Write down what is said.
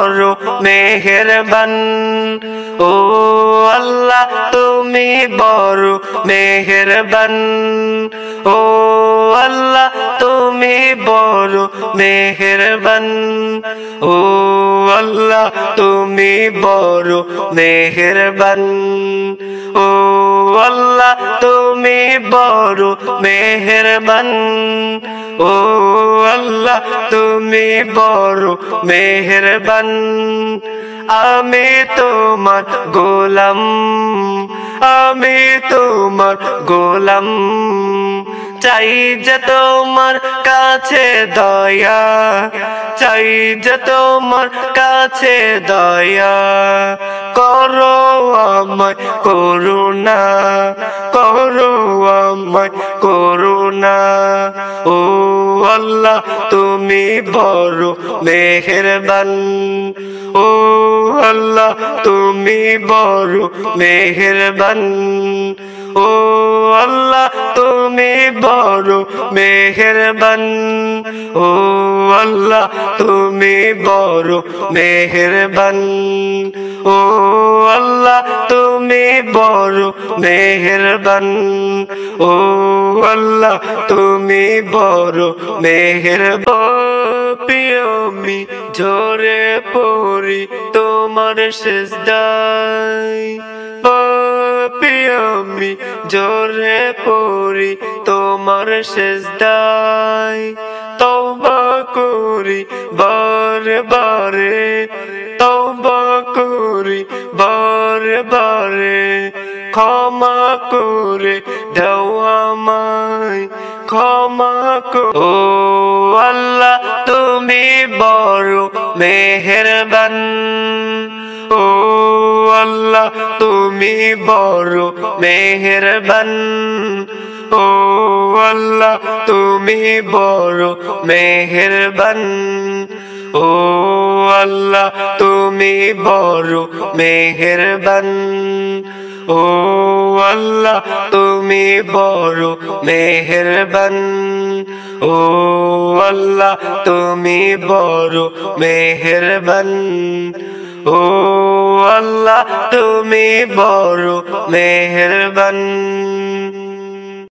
বড় মেহেরবান ও আল্লাহ তুমি বড় মেহেরবান ও আল্লাহ তুমি বড় মেহেরবান ও আল্লাহ তুমি বড় মেহেরবান ও আল্লাহ তুমি বড় মেহেরবান ও আল্লাহ তুমি বড় মেহেরবান আমি তোমার গোলাম আমি তোমার গোলাম চাই যে তোমার কাছে দয়া চাই যে তোমার কাছে দয়া করো আমায় করুণা করো আমায় করুণা ও আল্লাহ তুমি বড় মেহেরবান ও আল্লাহ তুমি বড় মেহেরবান ও আল্লাহ তুমি বড় মেহেরবান ও আল্লাহ তুমি বড় মেহেরবান ও আল্লাহ তুমি বড় মেহেরবান ও আল্লাহ তুমি বড় মেহেরবান আমি ঝরে পড়ি তোমার সিজদায় পাপী আমি ঝরে পড়ি তোমার সিজদায় তওবা করি বারে বারে তওবা করি বারে বারে ক্ষমা করে দাও আমায় ক্ষমা ও আল্লাহ তুমি বড় মেহেরবান ও আল্লাহ তুমি বড় মেহেরবান ও আল্লাহ তুমি বড় মেহেরবান ও আল্লাহ তুমি বড় মেহেরবান ও আল্লাহ তুমি বড় মেহেরবান ও আল্লাহ তুমি বড় মেহেরবান ও আল্লাহ তুমি বড় মেহেরবান।